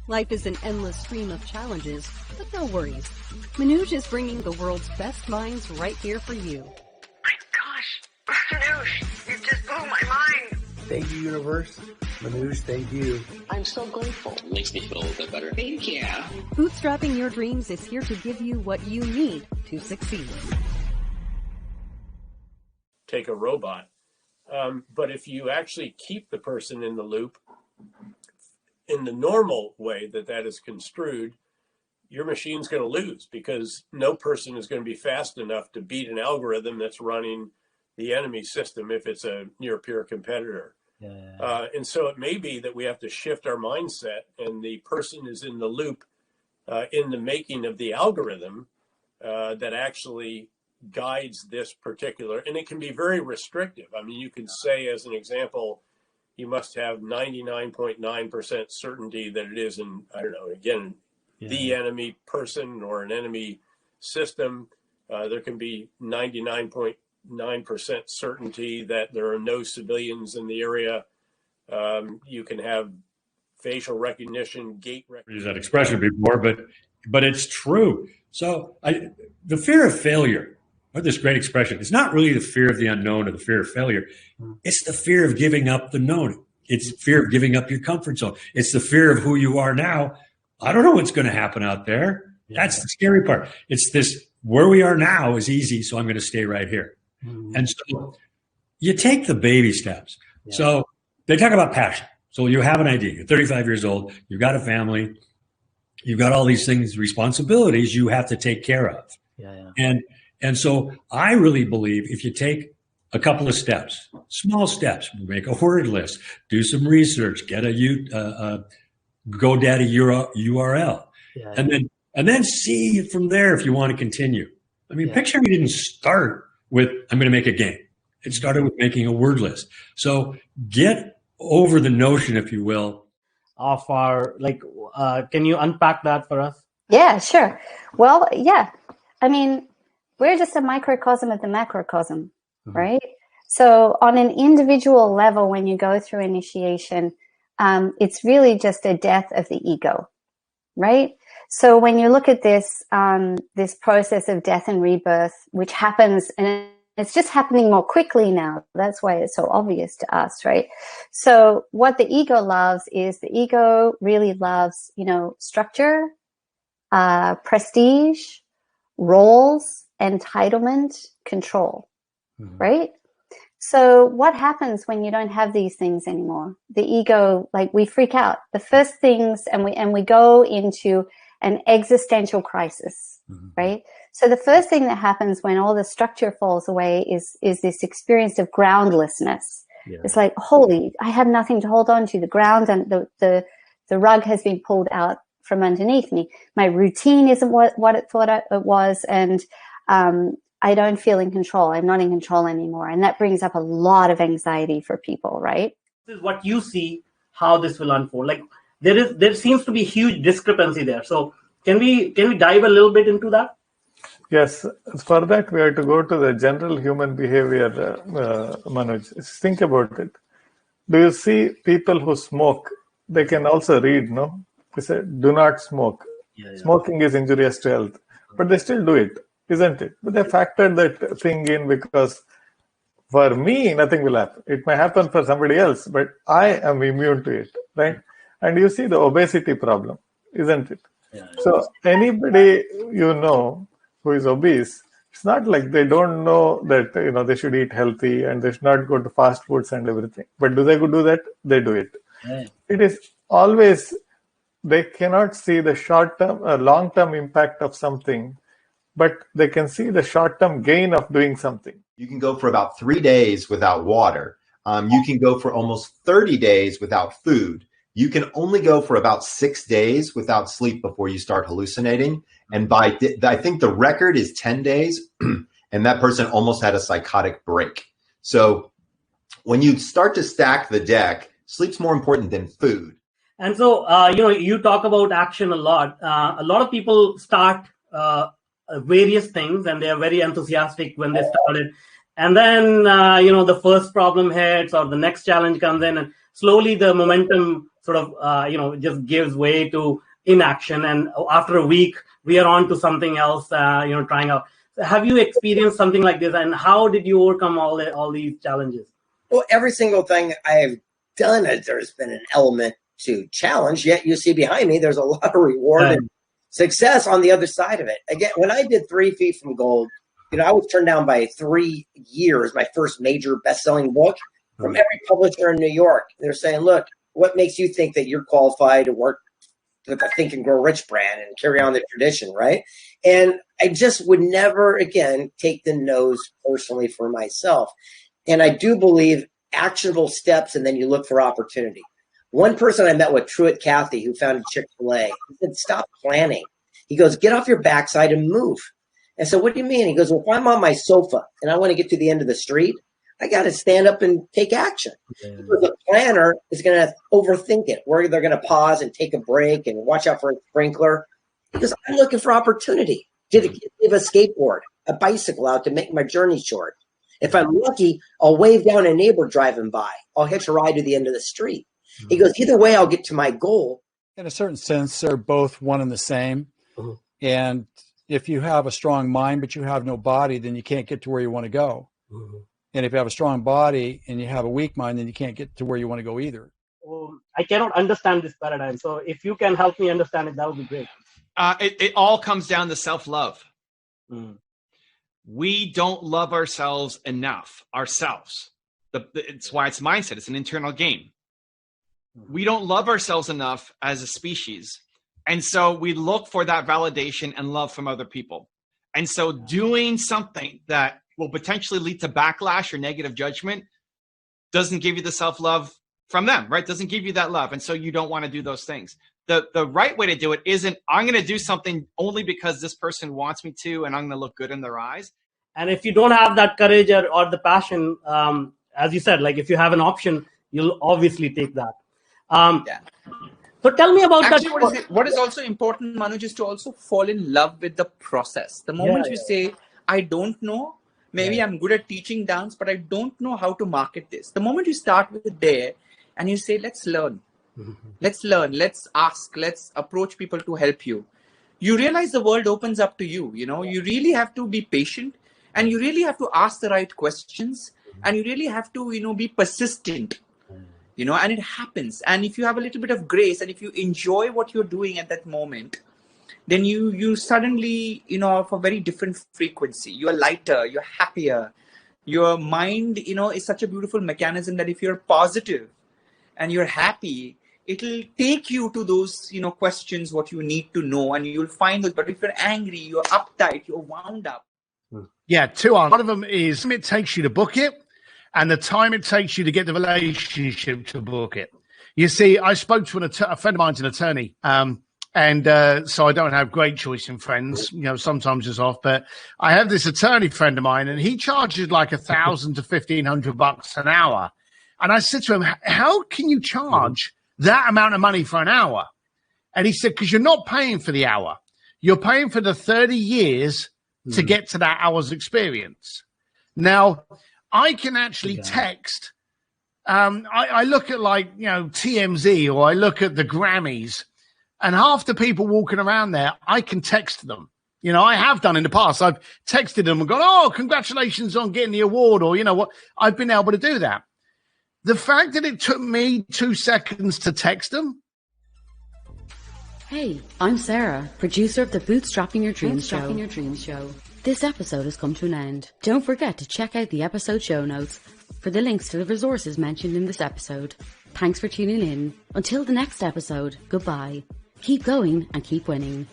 Life is an endless stream of challenges, but no worries. Manuj is bringing the world's best minds right here for you. My gosh, Manuj, you just blew my mind. Thank you, universe. Manuj, thank you. I'm so grateful. It makes me feel a little bit better. Thank you. Bootstrapping your dreams is here to give you what you need to succeed. Take a robot. But if you actually keep the person in the loop, in the normal way that is construed, your machine's going to lose because no person is going to be fast enough to beat an algorithm that's running the enemy system if it's a near peer competitor. And so it may be that we have to shift our mindset, and the person is in the loop in the making of the algorithm that actually guides this particular, and it can be very restrictive. I mean, you can say, as an example, you must have 99.9% certainty that it is in, I don't know, again, the enemy person or an enemy system. There can be 99.9% certainty that there are no civilians in the area. You can have facial recognition, gait recognition. I've used that expression before, but it's true. So the fear of failure, or this great expression, it's not really the fear of the unknown or the fear of failure. It's the fear of giving up the known. It's the fear of giving up your comfort zone. It's the fear of who you are now. I don't know what's going to happen out there. That's the scary part. It's this, where we are now is easy, so I'm going to stay right here. And so you take the baby steps. So they talk about passion. So you have an idea. You're 35 years old. You've got a family. You've got all these things, responsibilities you have to take care of. And so I really believe if you take a couple of steps, small steps, make a word list, do some research, get a GoDaddy URL, and then see from there if you want to continue. I mean, picture we didn't start with, I'm going to make a game. It started with making a word list. So get over the notion, if you will, of our, can you unpack that for us? Yeah, sure. Well, I mean, we're just a microcosm of the macrocosm, right? So on an individual level, when you go through initiation, it's really just a death of the ego, right? So when you look at this, this process of death and rebirth, which happens, and it's just happening more quickly now. That's why it's so obvious to us, right? So what the ego loves is, the ego really loves, structure, prestige, roles, entitlement, control, right? So what happens when you don't have these things anymore? The ego, we freak out. The first things, and we go into an existential crisis, right? So the first thing that happens when all the structure falls away is this experience of groundlessness. It's like, holy, I have nothing to hold on to. The ground and the rug has been pulled out from underneath me. My routine isn't what it thought it was, and I don't feel in control. I'm not in control anymore. And that brings up a lot of anxiety for people, right? This is what you see, how this will unfold. There seems to be huge discrepancy there. So can we dive a little bit into that? Yes. For that, we have to go to the general human behavior, Manuj. Think about it. Do you see people who smoke? They can also read, no? They say, do not smoke. Smoking is injurious to health. But they still do it, isn't it? But they factored that thing in because for me, nothing will happen. It may happen for somebody else, but I am immune to it, right? And you see the obesity problem, isn't it? So anybody who is obese, it's not like they don't know that they should eat healthy and they should not go to fast foods and everything. But do they go do that? They do it. It is always, they cannot see the short-term, long-term impact of something, but they can see the short-term gain of doing something. You can go for about 3 days without water. You can go for almost 30 days without food. You can only go for about 6 days without sleep before you start hallucinating. And I think the record is 10 days, and that person almost had a psychotic break. So when you start to stack the deck, sleep's more important than food. And so, you talk about action a lot. A lot of people start various things, and they are very enthusiastic when they started. And then, the first problem hits or the next challenge comes in, and slowly the momentum sort of, just gives way to inaction. And after a week, we are on to something else, trying out. So have you experienced something like this? And how did you overcome all these challenges? Well, every single thing I've done, there's been an element to challenge, yet you see behind me, there's a lot of reward and success on the other side of it. Again, when I did 3 Feet from Gold, I was turned down by 3 years, my first major best-selling book, from every publisher in New York. They're saying, look, what makes you think that you're qualified to work with the Think and Grow Rich brand and carry on the tradition, right? And I just would never, again, take the no's personally for myself. And I do believe actionable steps, and then you look for opportunity. One person I met with, Truett Cathy, who founded Chick-fil-A, he said, stop planning. He goes, get off your backside and move. And so what do you mean? He goes, well, if I'm on my sofa and I want to get to the end of the street, I got to stand up and take action. Because the planner is going to overthink it, where they're going to pause and take a break and watch out for a sprinkler. Because I'm looking for opportunity. Give a skateboard, a bicycle out to make my journey short. If I'm lucky, I'll wave down a neighbor driving by. I'll hitch a ride to the end of the street. He goes, either way, I'll get to my goal. In a certain sense, they're both one and the same. And if you have a strong mind, but you have no body, then you can't get to where you want to go. And if you have a strong body and you have a weak mind, then you can't get to where you want to go either. I cannot understand this paradigm. So if you can help me understand it, that would be great. It all comes down to self-love. We don't love ourselves enough, ourselves. It's why it's mindset. It's an internal game. We don't love ourselves enough as a species. And so we look for that validation and love from other people. And so doing something that will potentially lead to backlash or negative judgment doesn't give you the self-love from them, right? Doesn't give you that love. And so you don't want to do those things. The right way to do it isn't, I'm going to do something only because this person wants me to, and I'm going to look good in their eyes. And if you don't have that courage or the passion, as you said, like if you have an option, you'll obviously take that. So tell me about actually, what is also important, Manuj, is to also fall in love with the process. The moment you say, I don't know, maybe I'm good at teaching dance, but I don't know how to market this. The moment you start with there and you say, let's learn, let's learn, let's ask, let's approach people to help you. You realize the world opens up to you. You really have to be patient, and you really have to ask the right questions, and you really have to, be persistent. And it happens. And if you have a little bit of grace, and if you enjoy what you're doing at that moment, then you suddenly, have a very different frequency. You're lighter, you're happier. Your mind, is such a beautiful mechanism that if you're positive and you're happy, it'll take you to those, questions, what you need to know, and you'll find those. But if you're angry, you're uptight, you're wound up. Yeah, two answers. One of them is it takes you to book it, and the time it takes you to get the relationship to book it. You see, I spoke to a friend of mine's an attorney, and so I don't have great choice in friends. Sometimes it's off, but I have this attorney friend of mine, and he charges like $1,000 to $1,500 an hour. And I said to him, "How can you charge that amount of money for an hour?" And he said, "Because you're not paying for the hour; you're paying for the 30 years to get to that hour's experience." Now, I can actually text. I look at TMZ, or I look at the Grammys, and half the people walking around there, I can text them. I have done in the past. I've texted them and gone, "Oh, congratulations on getting the award," or what. I've been able to do that. The fact that it took me 2 seconds to text them. Hey, I'm Sarah, producer of the Bootstrapping Your Dreams show. This episode has come to an end. Don't forget to check out the episode show notes for the links to the resources mentioned in this episode. Thanks for tuning in. Until the next episode, goodbye. Keep going and keep winning.